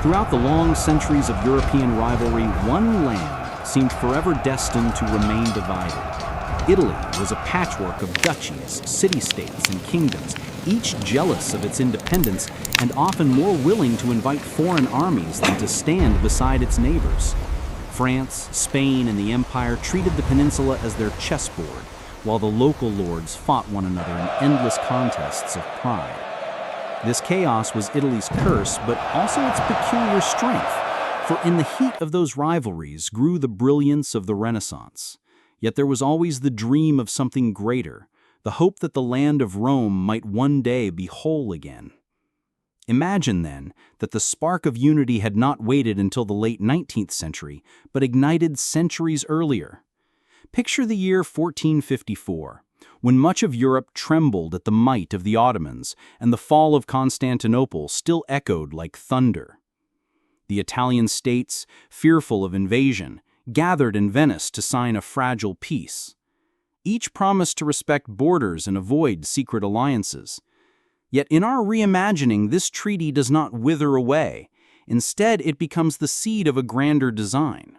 Throughout the long centuries of European rivalry, one land seemed forever destined to remain divided. Italy was a patchwork of duchies, city-states, and kingdoms, each jealous of its independence and often more willing to invite foreign armies than to stand beside its neighbors. France, Spain, and the Empire treated the peninsula as their chessboard, while the local lords fought one another in endless contests of pride. This chaos was Italy's curse, but also its peculiar strength, for in the heat of those rivalries grew the brilliance of the Renaissance. Yet there was always the dream of something greater, the hope that the land of Rome might one day be whole again. Imagine, then, that the spark of unity had not waited until the late 19th century, but ignited centuries earlier. Picture the year 1454. When much of Europe trembled at the might of the Ottomans and the fall of Constantinople still echoed like thunder. The Italian states, fearful of invasion, gathered in Venice to sign a fragile peace. Each promised to respect borders and avoid secret alliances. Yet in our reimagining, this treaty does not wither away. Instead, it becomes the seed of a grander design.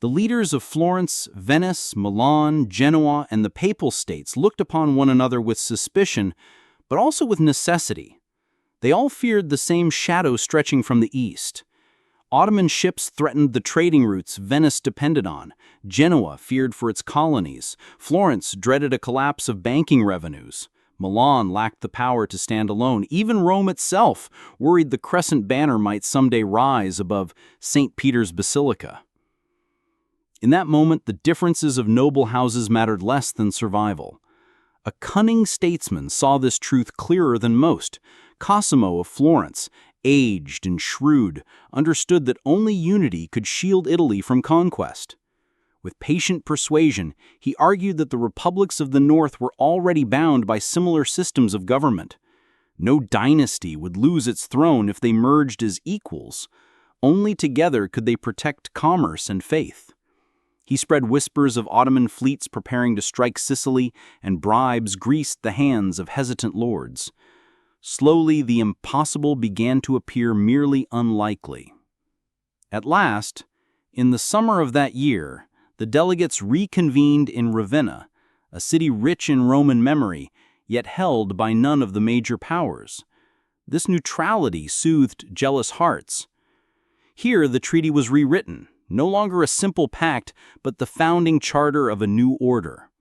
The leaders of Florence, Venice, Milan, Genoa, and the Papal States looked upon one another with suspicion, but also with necessity. They all feared the same shadow stretching from the east. Ottoman ships threatened the trading routes Venice depended on. Genoa feared for its colonies. Florence dreaded a collapse of banking revenues. Milan lacked the power to stand alone. Even Rome itself worried the crescent banner might someday rise above St. Peter's Basilica. In that moment, the differences of noble houses mattered less than survival. A cunning statesman saw this truth clearer than most. Cosimo of Florence, aged and shrewd, understood that only unity could shield Italy from conquest. With patient persuasion, he argued that the republics of the north were already bound by similar systems of government. No dynasty would lose its throne if they merged as equals. Only together could they protect commerce and faith. He spread whispers of Ottoman fleets preparing to strike Sicily, and bribes greased the hands of hesitant lords. Slowly, the impossible began to appear merely unlikely. At last, in the summer of that year, the delegates reconvened in Ravenna, a city rich in Roman memory, yet held by none of the major powers. This neutrality soothed jealous hearts. Here, the treaty was rewritten. No longer a simple pact, but the founding charter of a new order.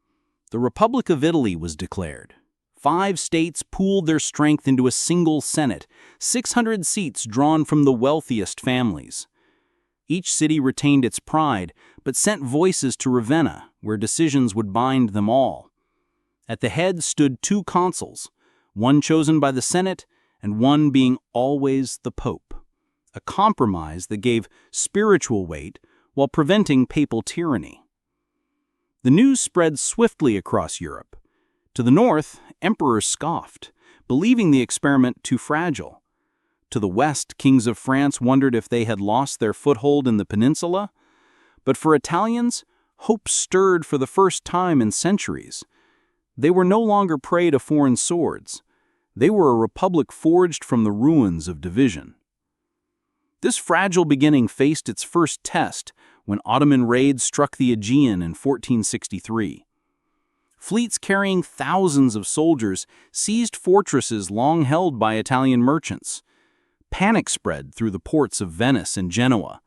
The Republic of Italy was declared. 5 states pooled their strength into a single Senate, 600 seats drawn from the wealthiest families. Each city retained its pride, but sent voices to Ravenna, where decisions would bind them all. At the head stood 2 consuls, one chosen by the Senate and one being always the Pope. A compromise that gave spiritual weight while preventing papal tyranny. The news spread swiftly across Europe. To the north, emperors scoffed, believing the experiment too fragile. To the west, kings of France wondered if they had lost their foothold in the peninsula. But for Italians, hope stirred for the first time in centuries. They were no longer prey to foreign swords. They were a republic forged from the ruins of division. This fragile beginning faced its first test when Ottoman raids struck the Aegean in 1463. Fleets carrying thousands of soldiers seized fortresses long held by Italian merchants. Panic spread through the ports of Venice and Genoa,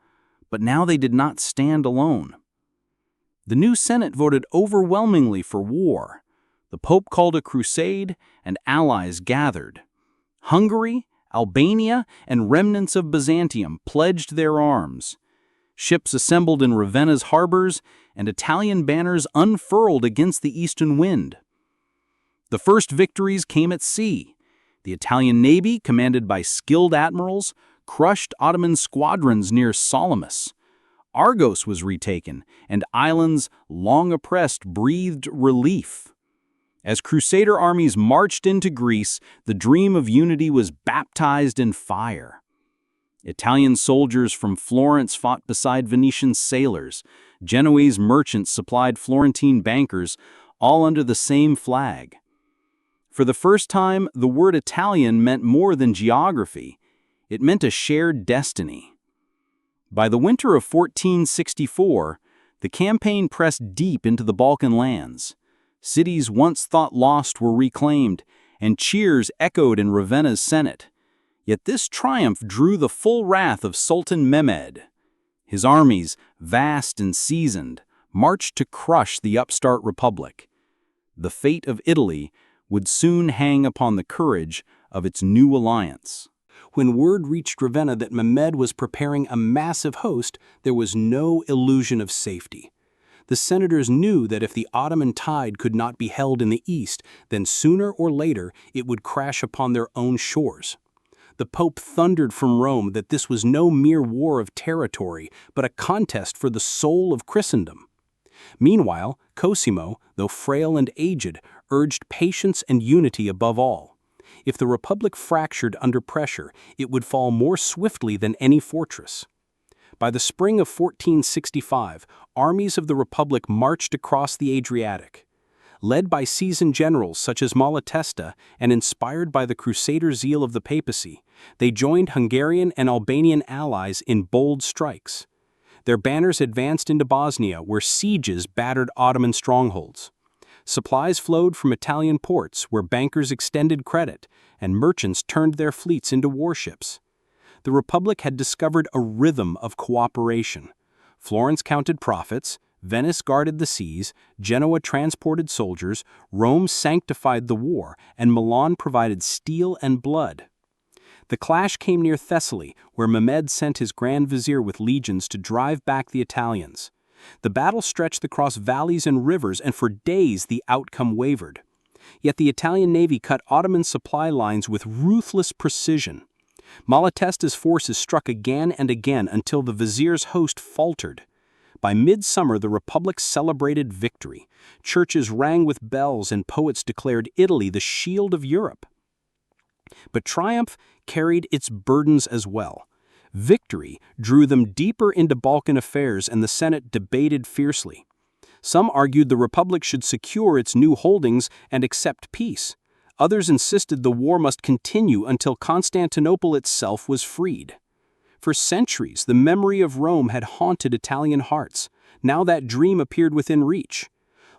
but now they did not stand alone. The new Senate voted overwhelmingly for war. The Pope called a crusade, and allies gathered. Hungary, Albania, and remnants of Byzantium pledged their arms. Ships assembled in Ravenna's harbors, and Italian banners unfurled against the eastern wind. The first victories came at sea. The Italian navy, commanded by skilled admirals, crushed Ottoman squadrons near Salamis. Argos was retaken, and islands long oppressed breathed relief. As Crusader armies marched into Greece, the dream of unity was baptized in fire. Italian soldiers from Florence fought beside Venetian sailors. Genoese merchants supplied Florentine bankers, all under the same flag. For the first time, the word Italian meant more than geography. It meant a shared destiny. By the winter of 1464, the campaign pressed deep into the Balkan lands. Cities once thought lost were reclaimed, and cheers echoed in Ravenna's Senate. Yet this triumph drew the full wrath of Sultan Mehmed. His armies, vast and seasoned, marched to crush the upstart republic. The fate of Italy would soon hang upon the courage of its new alliance. When word reached Ravenna that Mehmed was preparing a massive host, there was no illusion of safety. The senators knew that if the Ottoman tide could not be held in the east, then sooner or later it would crash upon their own shores. The Pope thundered from Rome that this was no mere war of territory, but a contest for the soul of Christendom. Meanwhile, Cosimo, though frail and aged, urged patience and unity above all. If the Republic fractured under pressure, it would fall more swiftly than any fortress. By the spring of 1465, armies of the Republic marched across the Adriatic. Led by seasoned generals such as Malatesta and inspired by the crusader zeal of the papacy, they joined Hungarian and Albanian allies in bold strikes. Their banners advanced into Bosnia, where sieges battered Ottoman strongholds. Supplies flowed from Italian ports, where bankers extended credit, and merchants turned their fleets into warships. The Republic had discovered a rhythm of cooperation. Florence counted profits, Venice guarded the seas, Genoa transported soldiers, Rome sanctified the war, and Milan provided steel and blood. The clash came near Thessaly, where Mehmed sent his Grand Vizier with legions to drive back the Italians. The battle stretched across valleys and rivers, and for days the outcome wavered. Yet the Italian navy cut Ottoman supply lines with ruthless precision. Malatesta's forces struck again and again until the vizier's host faltered. By midsummer, the Republic celebrated victory. Churches rang with bells and poets declared Italy the shield of Europe. But triumph carried its burdens as well. Victory drew them deeper into Balkan affairs, and the Senate debated fiercely. Some argued the Republic should secure its new holdings and accept peace. Others insisted the war must continue until Constantinople itself was freed. For centuries, the memory of Rome had haunted Italian hearts. Now that dream appeared within reach.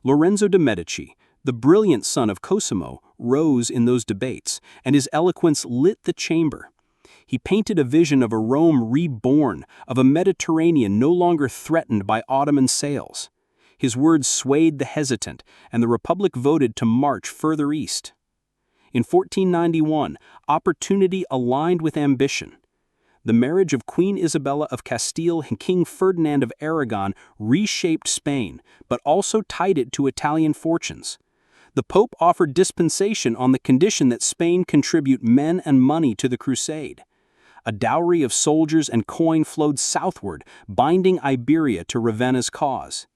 Lorenzo de' Medici, the brilliant son of Cosimo, rose in those debates, and his eloquence lit the chamber. He painted a vision of a Rome reborn, of a Mediterranean no longer threatened by Ottoman sails. His words swayed the hesitant, and the Republic voted to march further east. In 1491, opportunity aligned with ambition. The marriage of Queen Isabella of Castile and King Ferdinand of Aragon reshaped Spain, but also tied it to Italian fortunes. The Pope offered dispensation on the condition that Spain contribute men and money to the crusade. A dowry of soldiers and coin flowed southward, binding Iberia to Ravenna's cause.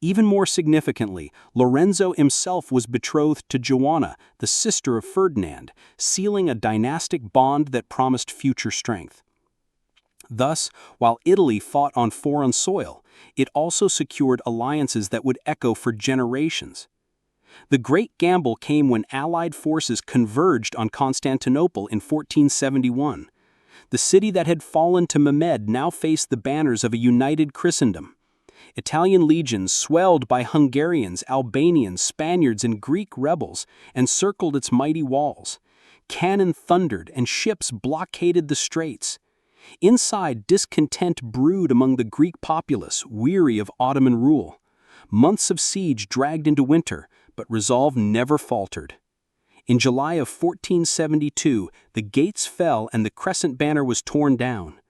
Even more significantly, Lorenzo himself was betrothed to Joanna, the sister of Ferdinand, sealing a dynastic bond that promised future strength. Thus, while Italy fought on foreign soil, it also secured alliances that would echo for generations. The great gamble came when Allied forces converged on Constantinople in 1471. The city that had fallen to Mehmed now faced the banners of a united Christendom. Italian legions, swelled by Hungarians, Albanians, Spaniards, and Greek rebels, encircled its mighty walls. Cannon thundered and ships blockaded the straits. Inside, discontent brewed among the Greek populace, weary of Ottoman rule. Months of siege dragged into winter, but resolve never faltered. In July of 1472, the gates fell and the crescent banner was torn down.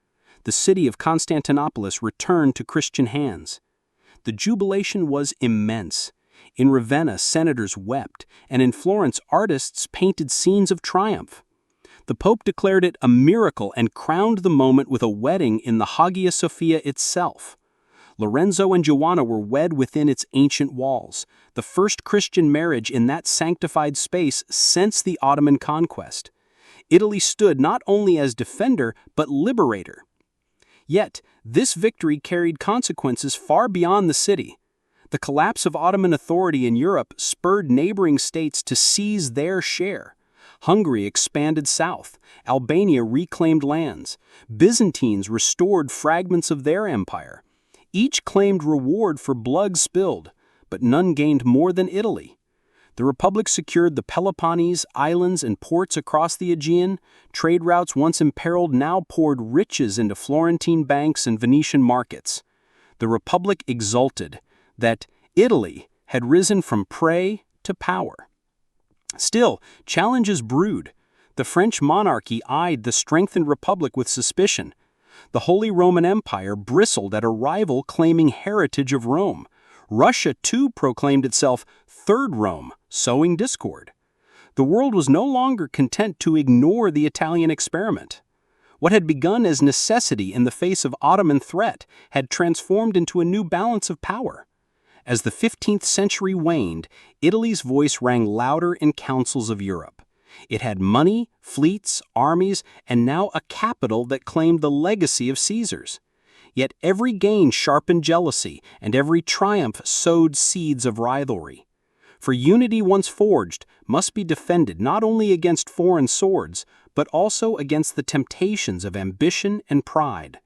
The city of Constantinople returned to Christian hands. The jubilation was immense. In Ravenna, senators wept, and in Florence, artists painted scenes of triumph. The Pope declared it a miracle and crowned the moment with a wedding in the Hagia Sophia itself. Lorenzo and Joanna were wed within its ancient walls, the first Christian marriage in that sanctified space since the Ottoman conquest. Italy stood not only as defender, but liberator. Yet, this victory carried consequences far beyond the city. The collapse of Ottoman authority in Europe spurred neighboring states to seize their share. Hungary expanded south, Albania reclaimed lands, Byzantines restored fragments of their empire. Each claimed reward for blood spilled, but none gained more than Italy. The Republic secured the Peloponnese, islands, and ports across the Aegean. Trade routes once imperiled now poured riches into Florentine banks and Venetian markets. The Republic exulted that Italy had risen from prey to power. Still, challenges brewed. The French monarchy eyed the strengthened Republic with suspicion. The Holy Roman Empire bristled at a rival claiming heritage of Rome. Russia, too, proclaimed itself Third Rome, sowing discord. The world was no longer content to ignore the Italian experiment. What had begun as necessity in the face of Ottoman threat had transformed into a new balance of power. As the 15th century waned, Italy's voice rang louder in councils of Europe. It had money, fleets, armies, and now a capital that claimed the legacy of Caesars. Yet every gain sharpened jealousy, and every triumph sowed seeds of rivalry. For unity once forged must be defended not only against foreign swords, but also against the temptations of ambition and pride.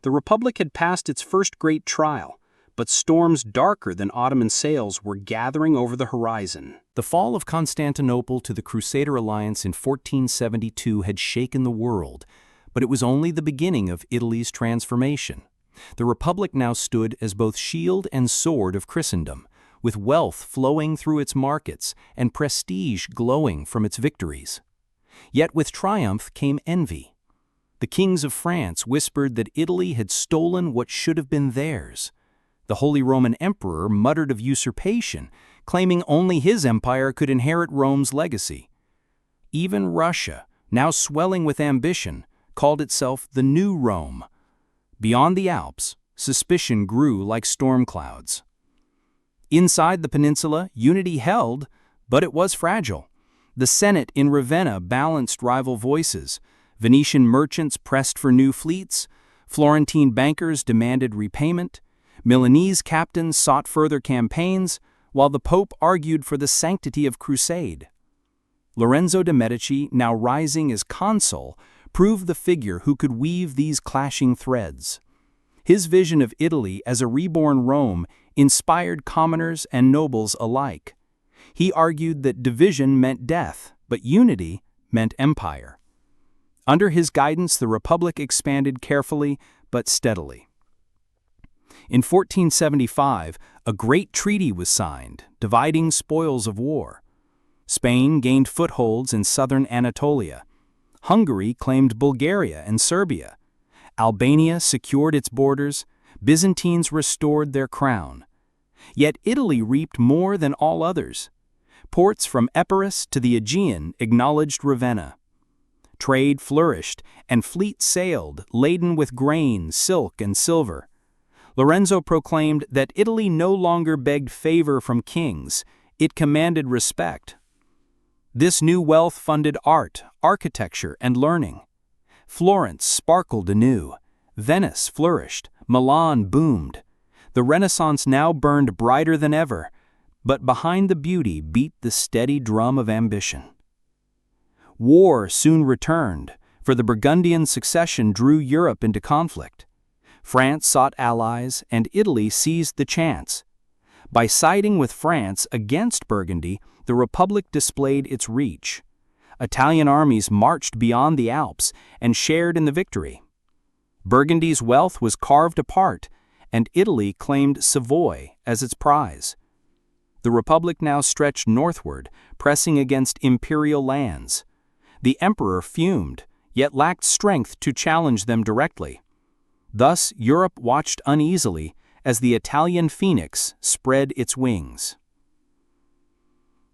The Republic had passed its first great trial, but storms darker than Ottoman sails were gathering over the horizon. The fall of Constantinople to the Crusader alliance in 1472 had shaken the world, but it was only the beginning of Italy's transformation. The Republic now stood as both shield and sword of Christendom, with wealth flowing through its markets and prestige glowing from its victories. Yet with triumph came envy. The kings of France whispered that Italy had stolen what should have been theirs. The Holy Roman Emperor muttered of usurpation, claiming only his empire could inherit Rome's legacy. Even Russia, now swelling with ambition, called itself the New Rome. Beyond the Alps, suspicion grew like storm clouds. Inside the peninsula, unity held, but it was fragile. The Senate in Ravenna balanced rival voices. Venetian merchants pressed for new fleets. Florentine bankers demanded repayment. Milanese captains sought further campaigns, while the Pope argued for the sanctity of crusade. Lorenzo de' Medici, now rising as consul, proved the figure who could weave these clashing threads. His vision of Italy as a reborn Rome inspired commoners and nobles alike. He argued that division meant death, but unity meant empire. Under his guidance, the Republic expanded carefully but steadily. In 1475, a great treaty was signed, dividing spoils of war. Spain gained footholds in southern Anatolia. Hungary claimed Bulgaria and Serbia. Albania secured its borders. Byzantines restored their crown. Yet Italy reaped more than all others. Ports from Epirus to the Aegean acknowledged Ravenna. Trade flourished, and fleets sailed, laden with grain, silk, and silver. Lorenzo proclaimed that Italy no longer begged favor from kings, it commanded respect. This new wealth funded art, architecture, and learning. Florence sparkled anew. Venice flourished. Milan boomed. The Renaissance now burned brighter than ever, but behind the beauty beat the steady drum of ambition. War soon returned, for the Burgundian succession drew Europe into conflict. France sought allies, and Italy seized the chance. By siding with France against Burgundy, the Republic displayed its reach. Italian armies marched beyond the Alps and shared in the victory. Burgundy's wealth was carved apart, and Italy claimed Savoy as its prize. The Republic now stretched northward, pressing against imperial lands. The emperor fumed, yet lacked strength to challenge them directly. Thus, Europe watched uneasily as the Italian phoenix spread its wings.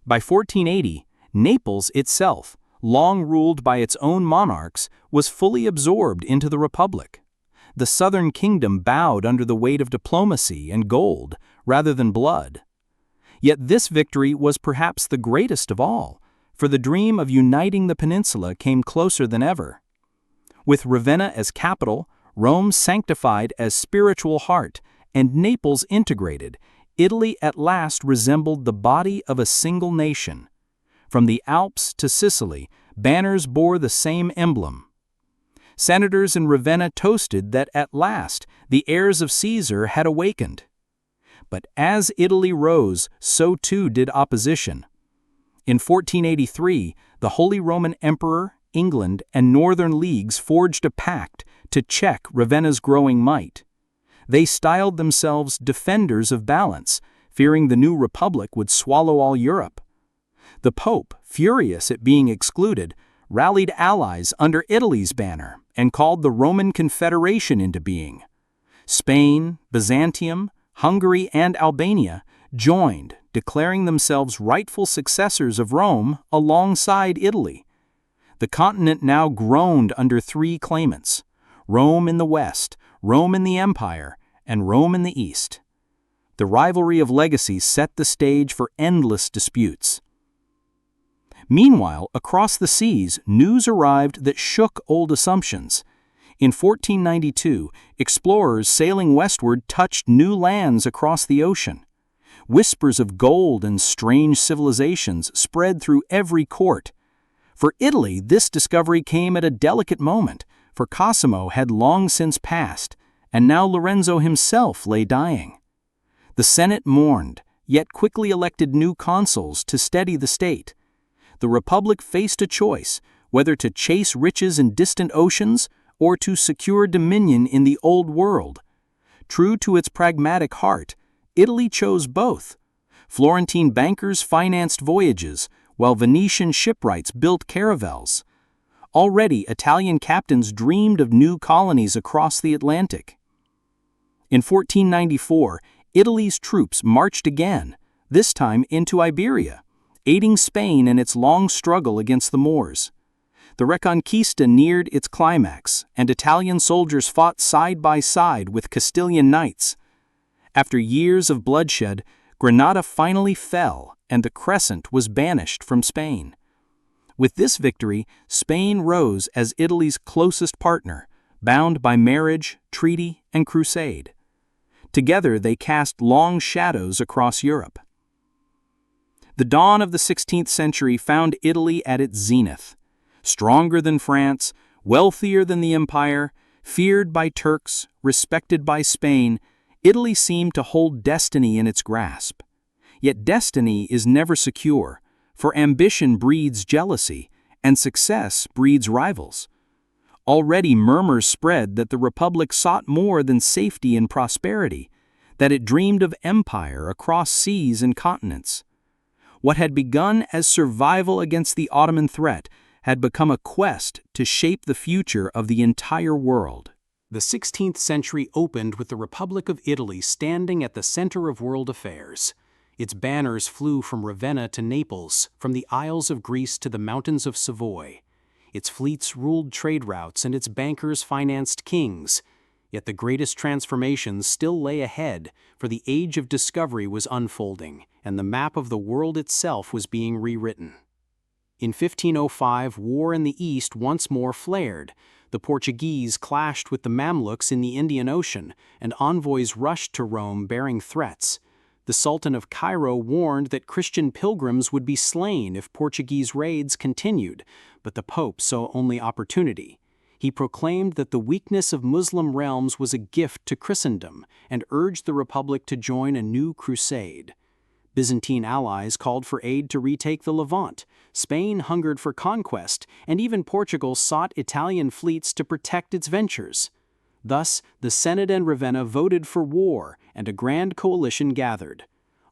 By 1480, Naples itself, long ruled by its own monarchs, was fully absorbed into the Republic. The southern kingdom bowed under the weight of diplomacy and gold rather than blood. Yet this victory was perhaps the greatest of all, for the dream of uniting the peninsula came closer than ever. With Ravenna as capital, Rome sanctified as spiritual heart, and Naples integrated, Italy at last resembled the body of a single nation. From the Alps to Sicily, banners bore the same emblem. Senators in Ravenna toasted that at last the heirs of Caesar had awakened. But as Italy rose, so too did opposition. In 1483, the Holy Roman Emperor, England, and Northern Leagues forged a pact to check Ravenna's growing might. They styled themselves defenders of balance, fearing the new republic would swallow all Europe. The Pope, furious at being excluded, rallied allies under Italy's banner and called the Roman Confederation into being. Spain, Byzantium, Hungary, and Albania joined, declaring themselves rightful successors of Rome alongside Italy. The continent now groaned under three claimants: Rome in the west, Rome in the Empire, and Rome in the east. The rivalry of legacies set the stage for endless disputes. Meanwhile, across the seas, news arrived that shook old assumptions. In 1492, explorers sailing westward touched new lands across the ocean. Whispers of gold and strange civilizations spread through every court. For Italy, this discovery came at a delicate moment, for Cosimo had long since passed, and now Lorenzo himself lay dying. The Senate mourned, yet quickly elected new consuls to steady the state. The Republic faced a choice, whether to chase riches in distant oceans or to secure dominion in the Old World. True to its pragmatic heart, Italy chose both. Florentine bankers financed voyages, while Venetian shipwrights built caravels. Already, Italian captains dreamed of new colonies across the Atlantic. In 1494, Italy's troops marched again, this time into Iberia, aiding Spain in its long struggle against the Moors. The Reconquista neared its climax, and Italian soldiers fought side by side with Castilian knights. After years of bloodshed, Granada finally fell, and the Crescent was banished from Spain. With this victory, Spain rose as Italy's closest partner, bound by marriage, treaty, and crusade. Together they cast long shadows across Europe. The dawn of the 16th century found Italy at its zenith. Stronger than France, wealthier than the Empire, feared by Turks, respected by Spain, Italy seemed to hold destiny in its grasp. Yet destiny is never secure, for ambition breeds jealousy, and success breeds rivals. Already murmurs spread that the Republic sought more than safety and prosperity, that it dreamed of empire across seas and continents. What had begun as survival against the Ottoman threat had become a quest to shape the future of the entire world. The 16th century opened with the Republic of Italy standing at the center of world affairs. Its banners flew from Ravenna to Naples, from the Isles of Greece to the mountains of Savoy. Its fleets ruled trade routes and its bankers financed kings. Yet the greatest transformations still lay ahead, for the age of discovery was unfolding, and the map of the world itself was being rewritten. In 1505, war in the East once more flared. The Portuguese clashed with the Mamluks in the Indian Ocean, and envoys rushed to Rome bearing threats. The Sultan of Cairo warned that Christian pilgrims would be slain if Portuguese raids continued, but the Pope saw only opportunity. He proclaimed that the weakness of Muslim realms was a gift to Christendom and urged the Republic to join a new crusade. Byzantine allies called for aid to retake the Levant. Spain hungered for conquest, and even Portugal sought Italian fleets to protect its ventures. Thus, the Senate and Ravenna voted for war, and a grand coalition gathered.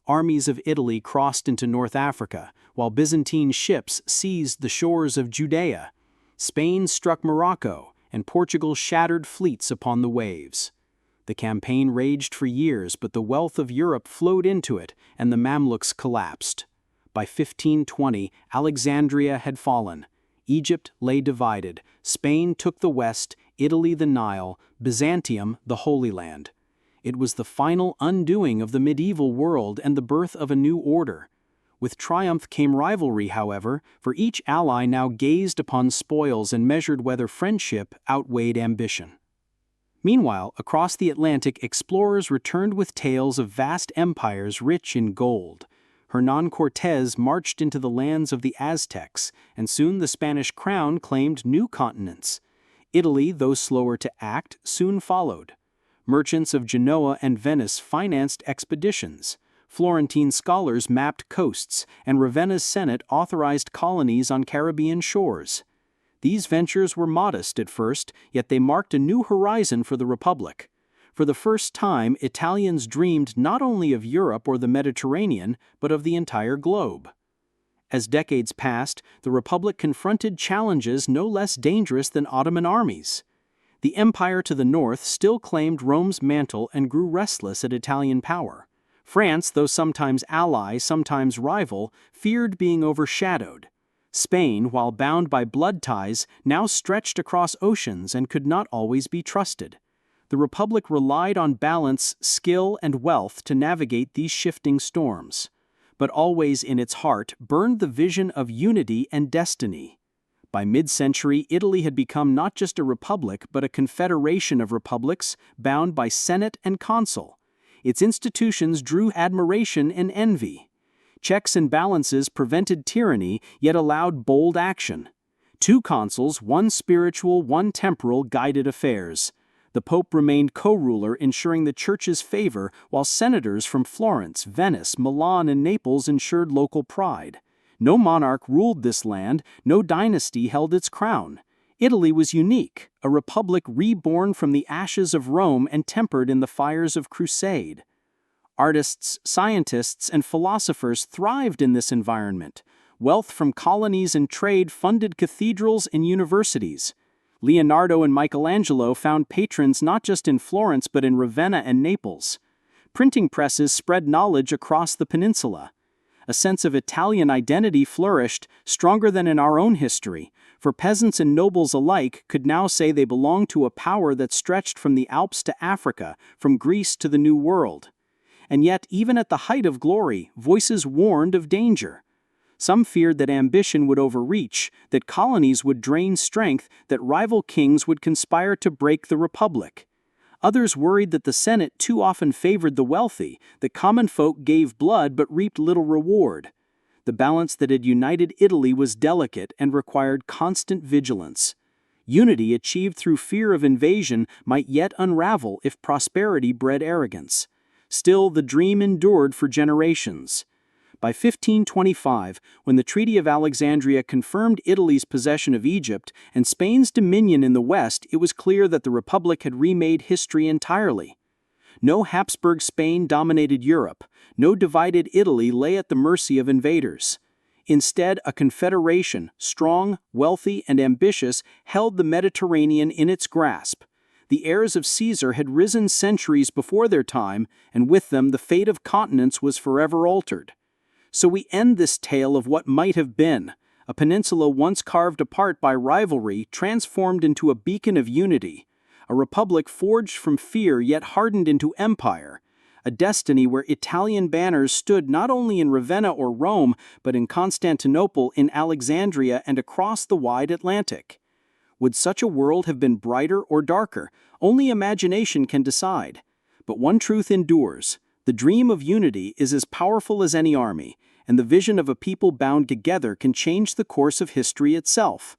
Armies of Italy crossed into North Africa, while Byzantine ships seized the shores of Judea. Spain struck Morocco, and Portugal shattered fleets upon the waves. The campaign raged for years, but the wealth of Europe flowed into it, and the Mamluks collapsed. By 1520, Alexandria had fallen. Egypt lay divided. Spain took the west, Italy the Nile, Byzantium the Holy Land. It was the final undoing of the medieval world and the birth of a new order. With triumph came rivalry, however, for each ally now gazed upon spoils and measured whether friendship outweighed ambition. Meanwhile, across the Atlantic, explorers returned with tales of vast empires rich in gold. Hernán Cortés marched into the lands of the Aztecs, and soon the Spanish crown claimed new continents. Italy, though slower to act, soon followed. Merchants of Genoa and Venice financed expeditions. Florentine scholars mapped coasts, and Ravenna's Senate authorized colonies on Caribbean shores. These ventures were modest at first, yet they marked a new horizon for the Republic. For the first time, Italians dreamed not only of Europe or the Mediterranean, but of the entire globe. As decades passed, the Republic confronted challenges no less dangerous than Ottoman armies. The empire to the north still claimed Rome's mantle and grew restless at Italian power. France, though sometimes ally, sometimes rival, feared being overshadowed. Spain, while bound by blood ties, now stretched across oceans and could not always be trusted. The Republic relied on balance, skill, and wealth to navigate these shifting storms. But always in its heart burned the vision of unity and destiny. By mid-century, Italy had become not just a republic but a confederation of republics bound by Senate and Consul. Its institutions drew admiration and envy. Checks and balances prevented tyranny, yet allowed bold action. 2 consuls, one spiritual, one temporal, guided affairs. The Pope remained co-ruler, ensuring the Church's favor, while senators from Florence, Venice, Milan, and Naples ensured local pride. No monarch ruled this land, no dynasty held its crown. Italy was unique, a republic reborn from the ashes of Rome and tempered in the fires of crusade. Artists, scientists, and philosophers thrived in this environment. Wealth from colonies and trade funded cathedrals and universities. Leonardo and Michelangelo found patrons not just in Florence but in Ravenna and Naples. Printing presses spread knowledge across the peninsula. A sense of Italian identity flourished, stronger than in our own history, for peasants and nobles alike could now say they belonged to a power that stretched from the Alps to Africa, from Greece to the New World. And yet, even at the height of glory, voices warned of danger. Some feared that ambition would overreach, that colonies would drain strength, that rival kings would conspire to break the Republic. Others worried that the Senate too often favored the wealthy, that common folk gave blood but reaped little reward. The balance that had united Italy was delicate and required constant vigilance. Unity achieved through fear of invasion might yet unravel if prosperity bred arrogance. Still, the dream endured for generations. By 1525, when the Treaty of Alexandria confirmed Italy's possession of Egypt and Spain's dominion in the west, it was clear that the Republic had remade history entirely. No Habsburg Spain dominated Europe, no divided Italy lay at the mercy of invaders. Instead, a confederation, strong, wealthy, and ambitious, held the Mediterranean in its grasp. The heirs of Caesar had risen centuries before their time, and with them the fate of continents was forever altered. So we end this tale of what might have been, a peninsula once carved apart by rivalry, transformed into a beacon of unity, a republic forged from fear yet hardened into empire, a destiny where Italian banners stood not only in Ravenna or Rome, but in Constantinople, in Alexandria, and across the wide Atlantic. Would such a world have been brighter or darker? Only imagination can decide. But one truth endures. The dream of unity is as powerful as any army, and the vision of a people bound together can change the course of history itself.